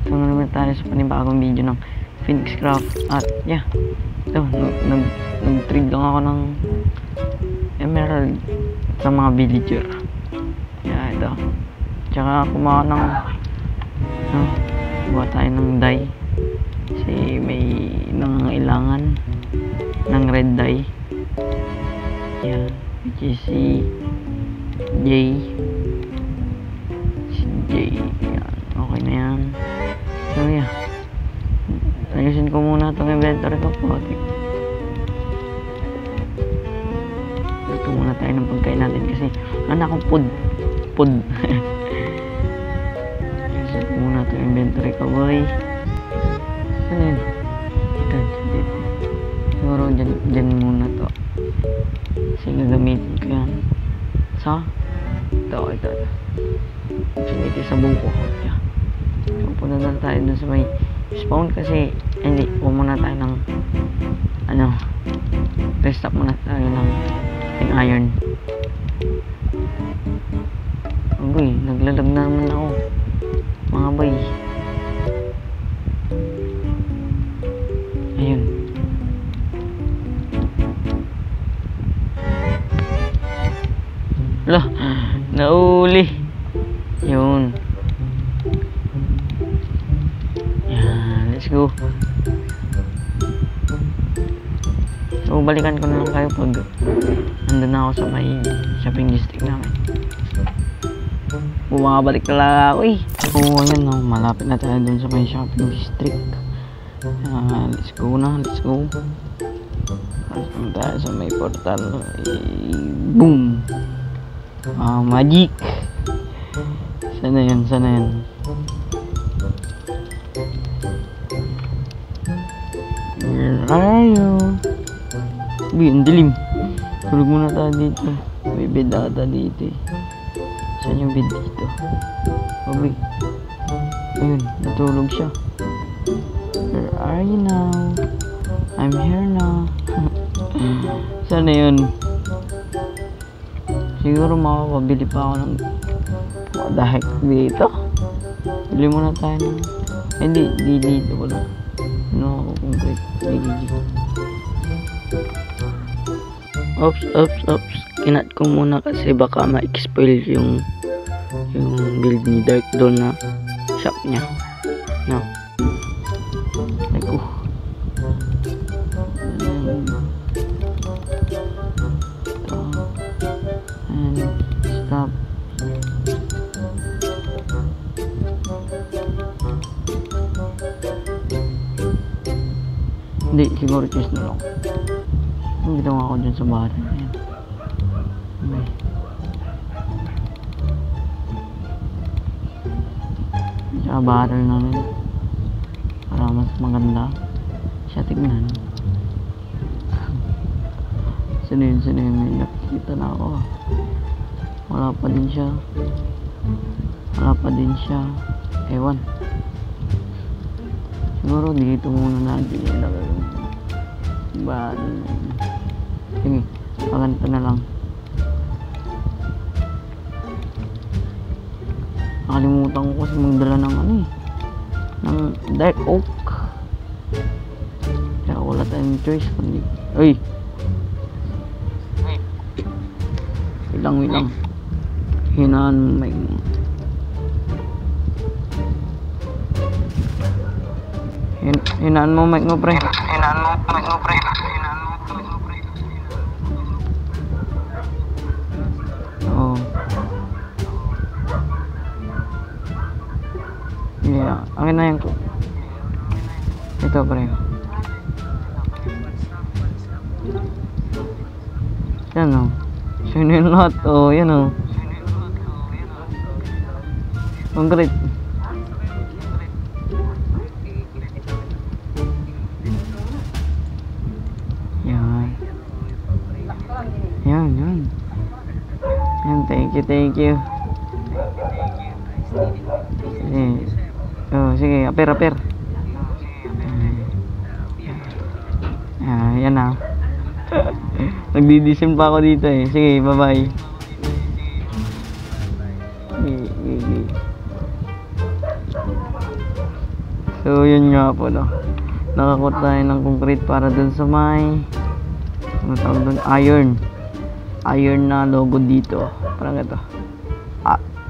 Ito naman tayo sa panibagong video ng Phoenix Craft. At yeah, ito, nag-trade lang ako ng emerald sa mga villager. Yeah, ito. Tsaka kumawa ng buha tayo ng dye kasi may nangangailangan ng red dye. Yeah, which is si J. Yan, okay na yan. So yeah, ayusin ko muna itong inventory ko po. Gusto muna tayo ng pagkain natin kasi anak akong pod. Ayusin ko muna itong inventory ko, boy. Ano yun? Ito. Siguro dyan muna to kasi gagamitin ko yan sa ito ito sa buko. Yeah. So punta na tayo dun sa may spawn kasi hindi, muna tayo ng restart muna tayo ng iron. Uy, naglalag na naman ako mga boy. Ayun, lah, nauli. Yun. Yan, let's go. So balikan ko na lang kayo pag nandun na ako sa may shopping district namin. Bumabalik na lang ako eh. So ayan, no, malapit na tayo dun sa may shopping district. Let's go na, let's go. Tapos tayo sa may portal. Boom. Magic. Sana yan. Where are you? Ang dilim. Tulog muna tayo dito. May bed ata dito eh. Saan yung bed dito? Uy. Ayun, natulog siya. Where are you now? I'm here now. Sana yun. Siguro makakabili pa ako ng what the heck dito. Bili muna tayo ng hindi dito wala. No, concrete. Oops. Kinat ko muna kasi baka ma-spoil yung build ni Dark doon na shop niya. No. Stop. Hindi, siguro cheese na lang. Ang ginawa ko dyan sa bahay. Ayan. Okay. Tsaka barrel namin para mas maganda siya tignan. Sino yun? May nakikita na ako. Wala pa din siya. Ewan. Siguro dito muna natin ilagay yung sige, paganta na lang. Nakalimutan ko kasi magdala ng ng dark oak. Kaya wala tayong choice kundi wait lang. Hinaan may hinaan mo mic mo pre. Oh. Yeah, akin na yan ko. Ito pre. Yan o. Sino yung lahat? Oh, yan o. Concrete. Yan. Thank you. Sige, aper. Yan na. Nagdidisim pa ako dito eh. Sige, bye-bye. So, yun nga po, no. Nakakuha tayo ng concrete para dun sa may, ano tawag dun? Iron na logo dito. Parang ito.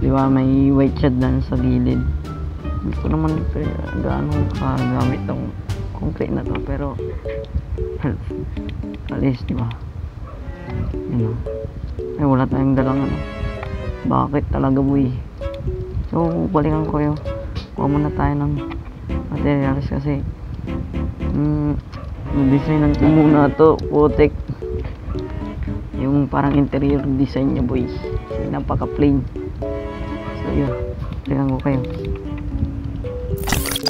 Di ba may white shade na sa gilid. Hindi ko naman gaano kagamit ng concrete na to, pero at least, di ba? Yun, ay wala tayong dalang ano. Bakit talaga, boy? So, balikan ko yun. Kuha muna tayo ng materials kasi designan ko muna to, putik. Yung parang interior design niya, boy. Kasi napaka plain. So, yun. Balikan ko kayo.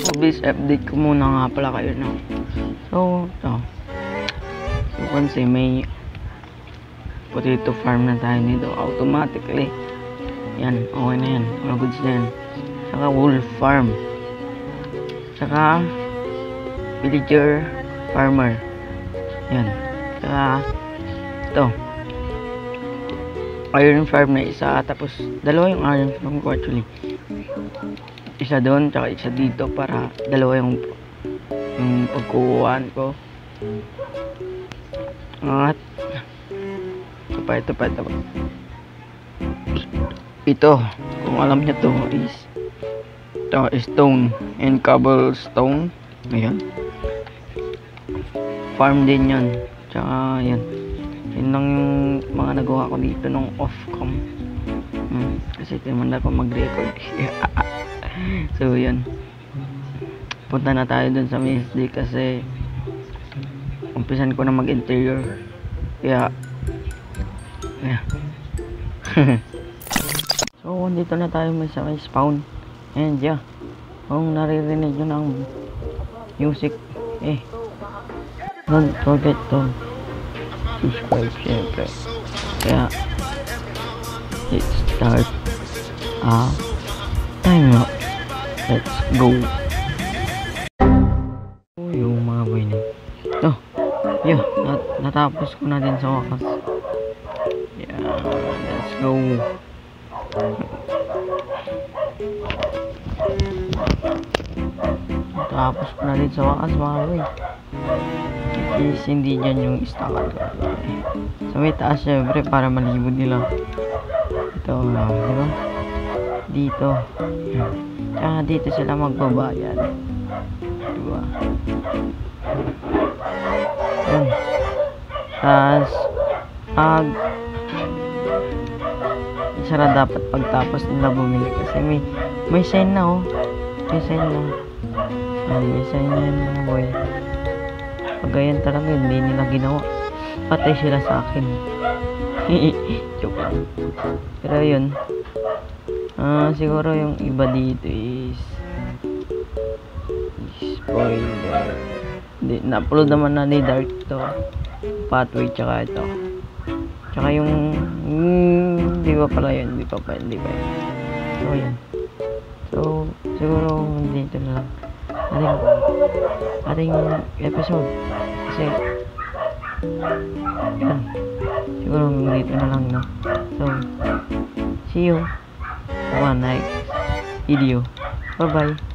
So, please update ko muna nga pala kayo, no? So, ito. So, kasi may potato farm na tayo nito automatically. Yan, okay na yan. Mga goods na yan. Saka wolf farm. Saka villager farmer. Yan. Saka ito. Iron farm na isa. Tapos dalawa yung iron farm ko actually. Isa doon, tsaka isa dito para dalawa yung pagkukuhaan ko. At ito pa. Ito, kung alam niya to is stone and cobblestone. Ayan. Farm din yan. Tsaka yan. Yun lang yung mga nagawa ko dito nung off-cam. Kasi tinamanda pa mag-record. So yan. Punta na tayo dun sa MSD kasi umpisan ko na mag-interior. Kaya yeah. So dito na tayo sa may spawn. And yeah, kung naririnig nyo ng music, don't forget to subscribe syempre. Kaya let's start time up. Let's go. Yung mga boy na yeah, natapos ko na din sa wakas. Yeah, let's go. Tapos ko na din sa wakas, mga boy. Is hindi dyan yung istaka ko. Sa may taas syempre para malibod nila. Ito, di ba? Dito. Tsaka dito sila magbabayan. Di ba? Yan. Tapos isa na dapat pagtapos nila bumili kasi may sign na, oh. May sign na. May sign na yan, mga boy. Pag ganyan talaga hindi nila ginawa, patay sila sa akin. Joke lang. Pero yun, siguro yung iba dito is spoiler. Na-upload naman na ni Dark to pathway, tsaka ito, tsaka yung di ba pala yun, hindi pa yun. So yun, so siguro dito na lang ating episode kasi yan, siguro dito na lang, no? So see you sa next video. Bye bye.